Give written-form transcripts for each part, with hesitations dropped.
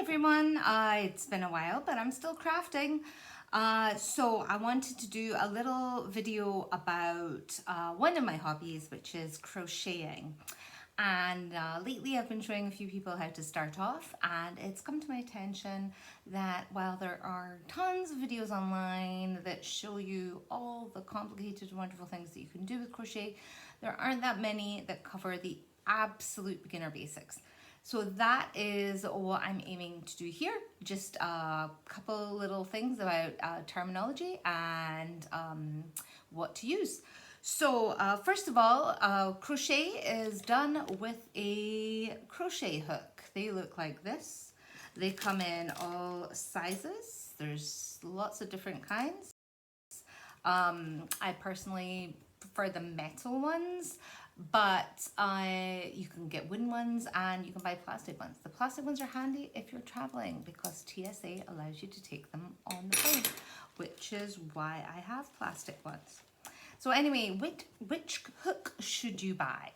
everyone, it's been a while, but I'm still crafting. So I wanted to do a little video about one of my hobbies, which is crocheting. And lately I've been showing a few people how to start off, and it's come to my attention that while there are tons of videos online that show you all the complicated wonderful things that you can do with crochet, there aren't that many that cover the absolute beginner basics. So that is what I'm aiming to do here. Just a couple little things about terminology and what to use. So first of all, crochet is done with a crochet hook. They look like this. They come in all sizes. There's lots of different kinds. I personally prefer the metal ones, but you can get wooden ones and you can buy plastic ones. The plastic ones are handy if you're traveling because TSA allows you to take them on the plane, which is why I have plastic ones. So anyway, which hook should you buy?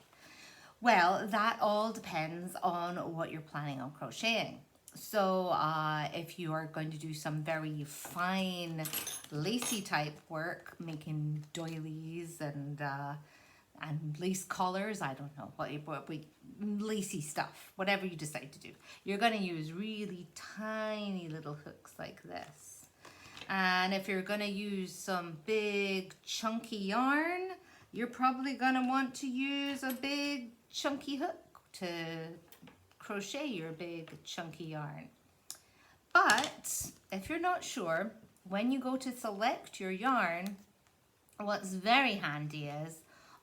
Well, that all depends on what you're planning on crocheting. So if you are going to do some very fine lacy type work, making doilies and lace collars, I don't know, what lacy stuff, whatever you decide to do. You're going to use really tiny little hooks like this. And if you're going to use some big chunky yarn, you're probably going to want to use a big chunky hook to crochet your big chunky yarn. But if you're not sure, when you go to select your yarn, what's very handy is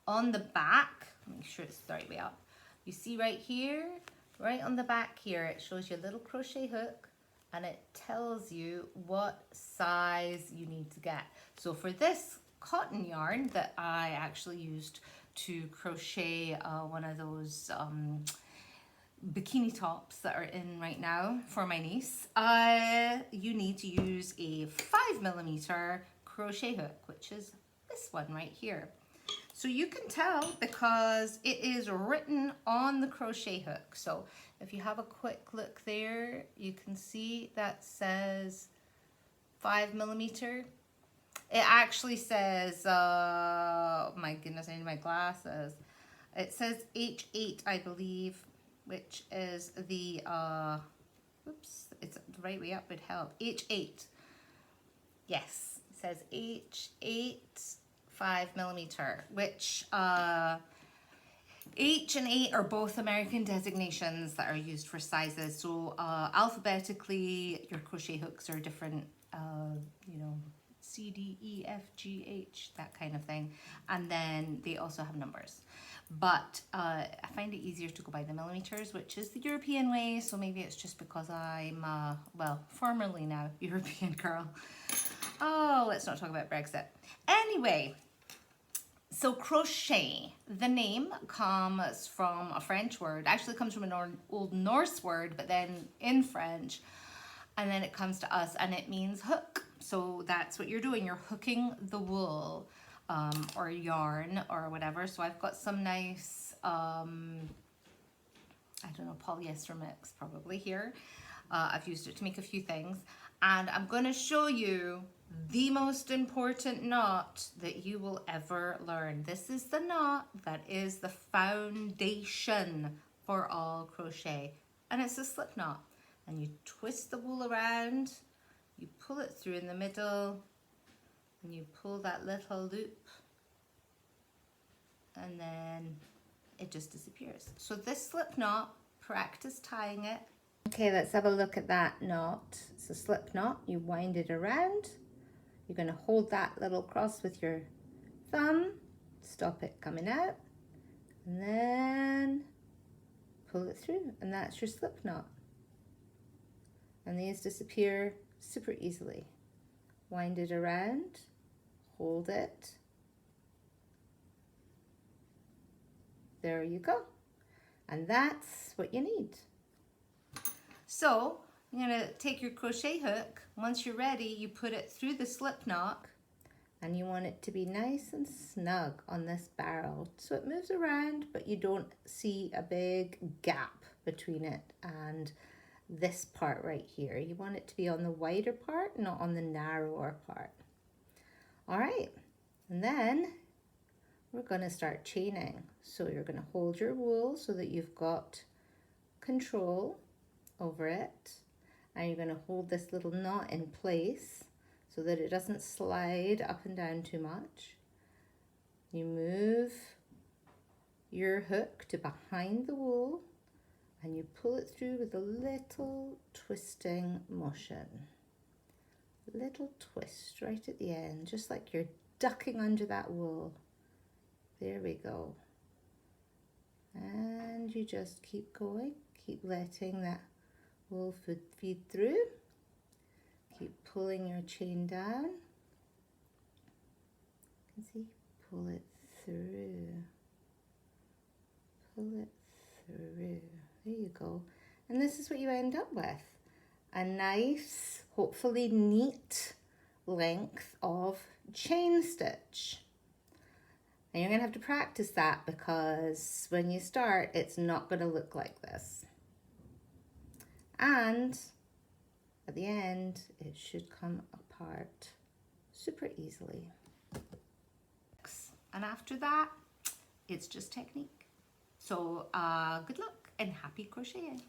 on the back, make sure it's the right way up. You see right here, right on the back here, it shows you a little crochet hook and it tells you what size you need to get. So for this cotton yarn that I actually used to crochet one of those bikini tops that are in right now for my niece, you need to use a 5mm crochet hook, which is this one right here. So you can tell because it is written on the crochet hook. So if you have a quick look there, you can see that says 5mm. It actually says, my goodness, I need my glasses. It says H8, I believe, which is the, oops, it's the right way up, would help. H8. Yes, it says H8. 5mm, which H and 8 are both American designations that are used for sizes. So alphabetically, your crochet hooks are different, you know, C, D, E, F, G, H, that kind of thing. And then they also have numbers. But I find it easier to go by the millimeters, which is the European way. So maybe it's just because I'm, well, formerly now European girl. Oh, let's not talk about Brexit. Anyway. So crochet, the name comes from a French word, actually comes from an old Norse word, but then in French, and then it comes to us and it means hook. So that's what you're doing, you're hooking the wool or yarn or whatever. So I've got some nice, I don't know, polyester mix probably here. I've used it to make a few things, and I'm going to show you the most important knot that you will ever learn. This is the knot that is the foundation for all crochet, and it's a slip knot. And you twist the wool around, you pull it through in the middle, and you pull that little loop, and then it just disappears. So this slip knot, practice tying it. Okay, let's have a look at that knot. It's a slip knot. You wind it around. You're going to hold that little cross with your thumb, stop it coming out, and then pull it through, and that's your slip knot. And these disappear super easily. Wind it around, hold it. There you go. And that's what you need. So you're going to take your crochet hook. Once you're ready, you put it through the slip knot, and you want it to be nice and snug on this barrel. So it moves around, but you don't see a big gap between it and this part right here. You want it to be on the wider part, not on the narrower part. All right, and then we're going to start chaining. So you're going to hold your wool so that you've got control over it, and you're going to hold this little knot in place so that it doesn't slide up and down too much. You move your hook to behind the wool and you pull it through with a little twisting motion. Little twist right at the end, just like you're ducking under that wool. There we go. And you just keep going, keep letting that wool feed through. Keep pulling your chain down. You can see, pull it through. Pull it through. There you go. And this is what you end up with. A nice, hopefully neat length of chain stitch. And you're going to have to practice that because when you start, it's not going to look like this. And at the end, it should come apart super easily. And after that, it's just technique. So good luck and happy crocheting.